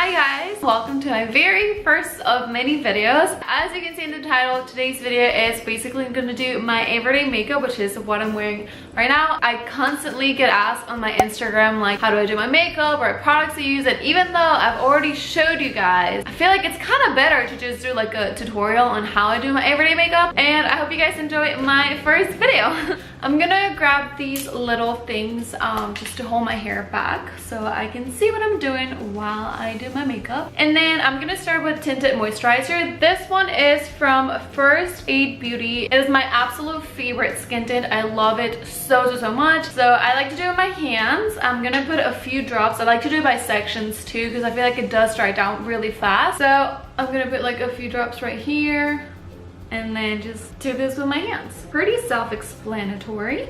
Hi guys, welcome to my very first of many videos. As you can see in the title, today's video is basically gonna do my everyday makeup, which is what I'm wearing right now. I constantly get asked on my Instagram like, how do I do my makeup, or what products I use, and even though I've already showed you guys, I feel like it's kind of better to just do like a tutorial on how I do my everyday makeup, and I hope you guys enjoy my first video. I'm gonna grab these little things just to hold my hair back so I can see what I'm doing while I do my makeup. And then I'm gonna start with tinted moisturizer. This one is from First Aid Beauty. It is my absolute favorite skin tint. I love it so much. So I like to do it with my hands. I'm gonna put a few drops. I like to do it by sections too because I feel like it does dry down really fast. So I'm gonna put like a few drops right here and then just do this with my hands. Pretty self-explanatory.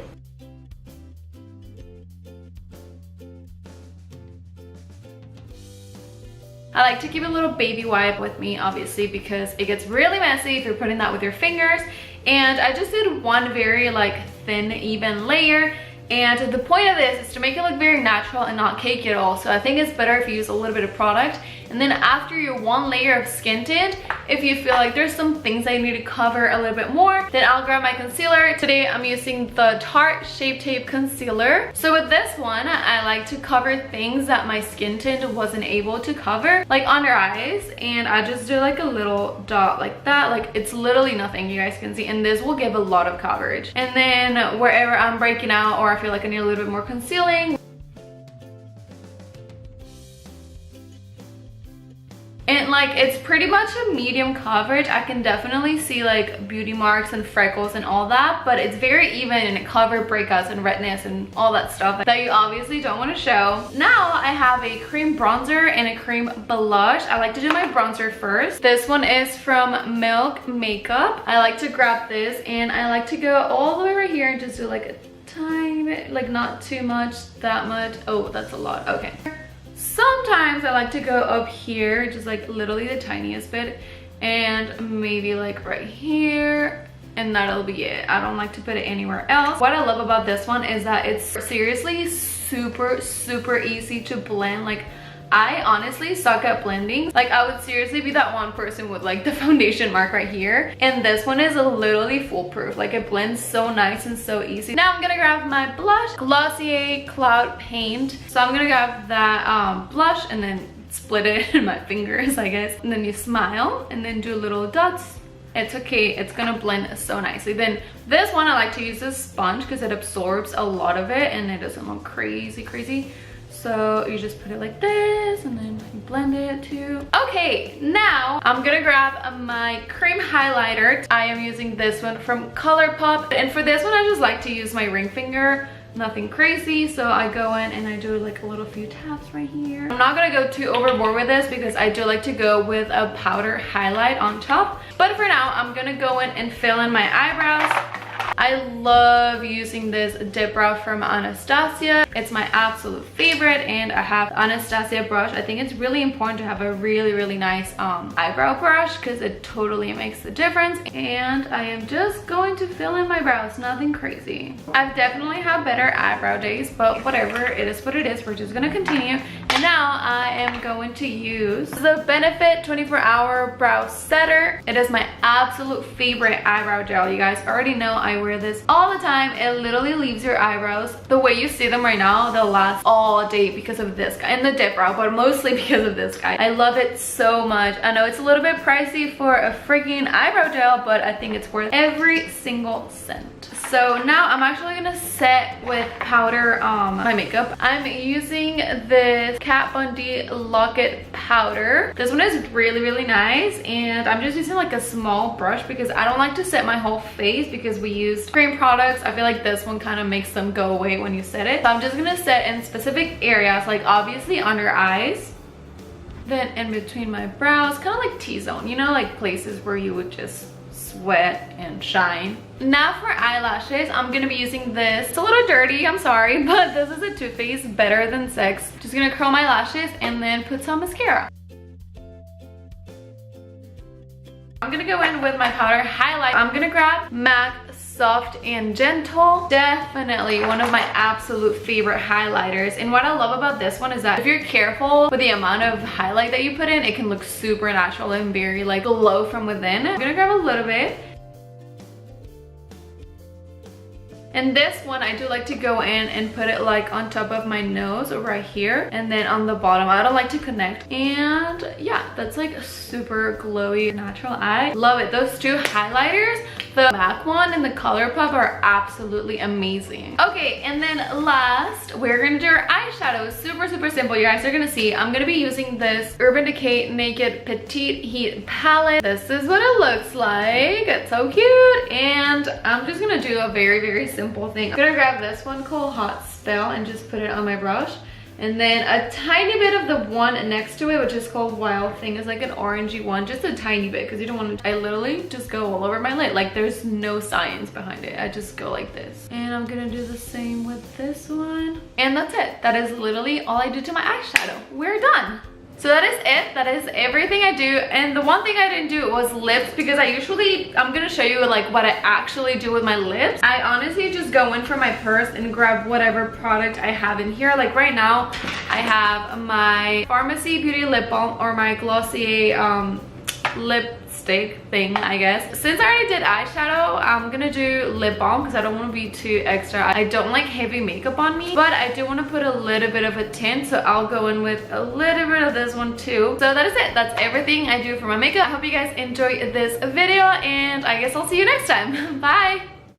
I like to keep a little baby wipe with me, obviously, because it gets really messy if you're putting that with your fingers. And I just did one very like thin, even layer. And the point of this is to make it look very natural and not cakey at all. So I think it's better if you use a little bit of product. And then after your one layer of skin tint, if you feel like there's some things I need to cover a little bit more, then I'll grab my concealer. Today I'm using the Tarte Shape Tape Concealer. So with this one, I like to cover things that my skin tint wasn't able to cover, like under eyes. And I just do like a little dot like that. Like it's literally nothing, you guys can see. And this will give a lot of coverage. And then wherever I'm breaking out or I feel like I need a little bit more concealing, and like it's pretty much a medium coverage. I can definitely see like beauty marks and freckles and all that, but it's very even and it covers breakouts and redness and all that stuff that you obviously don't want to show. Now I have a cream bronzer and a cream blush. I like to do my bronzer first. This one is from Milk Makeup. I like to grab this and I like to go all the way right here and just do like a tiny bit, like not too much, that much. Oh, that's a lot. Okay. Sometimes I like to go up here, just like literally the tiniest bit, and maybe like right here, and that'll be it. I don't like to put it anywhere else. What I love about this one is that it's seriously super easy to blend. Like I honestly suck at blending. Like I would seriously be that one person with like the foundation mark right here, and this one is literally foolproof. Like it blends so nice and so easy. Now I'm gonna grab my blush, Glossier Cloud Paint. So I'm gonna grab that blush and then split it in my fingers, I guess, and then you smile and then do little dots. It's okay, it's gonna blend so nicely. Then this one I like to use this sponge because it absorbs a lot of it and it doesn't look crazy. So you just put it like this and then you blend it too. Okay, now I'm gonna grab my cream highlighter. I am using this one from ColourPop, and for this one I just like to use my ring finger, nothing crazy. So I go in and I do like a little few taps right here. I'm not gonna go too overboard with this because I do like to go with a powder highlight on top, but for now I'm gonna go in and fill in my eyebrows. I love using this dip brow from Anastasia. It's my absolute favorite, and I have Anastasia brush. I think it's really important to have a really nice eyebrow brush because it totally makes the difference. And I am just going to fill in my brows, nothing crazy. I've definitely had better eyebrow days, but whatever, it is what it is. We're just gonna continue. And now I am going to use the Benefit 24-Hour Brow Setter. It is my absolute favorite eyebrow gel. You guys already know I wear this all the time. It literally leaves your eyebrows the way you see them right now. They'll last all day because of this guy and the dip brow, but mostly because of this guy. I love it so much. I know it's a little bit pricey for a freaking eyebrow gel, but I think it's worth every single cent. So now I'm actually gonna set with powder my makeup. I'm using this Kat Von D Lock-It powder. This one is really nice, and I'm just using like a small brush because I don't like to set my whole face because we use cream products. I feel like this one kind of makes them go away when you set it. So I'm just gonna set in specific areas, like obviously under eyes, then in between my brows, kind of like T-zone, you know, like places where you would just sweat and shine. Now for eyelashes, I'm gonna be using this. It's a little dirty, I'm sorry, but this is a Too Faced Better Than Sex. Just gonna curl my lashes and then put some mascara. I'm gonna go in with my powder highlight. I'm gonna grab MAC soft and gentle. Definitely one of my absolute favorite highlighters. And what I love about this one is that if you're careful with the amount of highlight that you put in, it can look super natural and very like glow from within. I'm gonna grab a little bit. And this one, I do like to go in and put it like on top of my nose right here. And then on the bottom, I don't like to connect. And yeah, that's like a super glowy natural eye. Love it. Those two highlighters, the MAC one and the ColourPop, are absolutely amazing. Okay, and then last, we're gonna do our eyeshadow. Super, super simple. You guys are gonna see, I'm gonna be using this Urban Decay Naked Petite Heat palette. This is what it looks like. It's so cute. And I'm just gonna do a very, very simple thing. I'm gonna grab this one called Hot Spell and just put it on my brush. And then a tiny bit of the one next to it, which is called Wild Thing, is like an orangey one, just a tiny bit, because you don't want to. I literally just go all over my lid. Like there's no science behind it. I just go like this. And I'm gonna do the same with this one. And that's it. That is literally all I do to my eyeshadow. We're done. So that is it. That is everything I do. And the one thing I didn't do was lips, because I'm gonna show you like what I actually do with my lips. I honestly just go in from my purse and grab whatever product I have in here. Like right now I have my Pharmacy Beauty lip balm, or my Glossier lipstick thing, I guess. Since I already did eyeshadow, I'm gonna do lip balm because I don't want to be too extra. I don't like heavy makeup on me, but I do want to put a little bit of a tint, so I'll go in with a little bit of this one too. So that is it. That's everything I do for my makeup. I hope you guys enjoyed this video, and I guess I'll see you next time. Bye.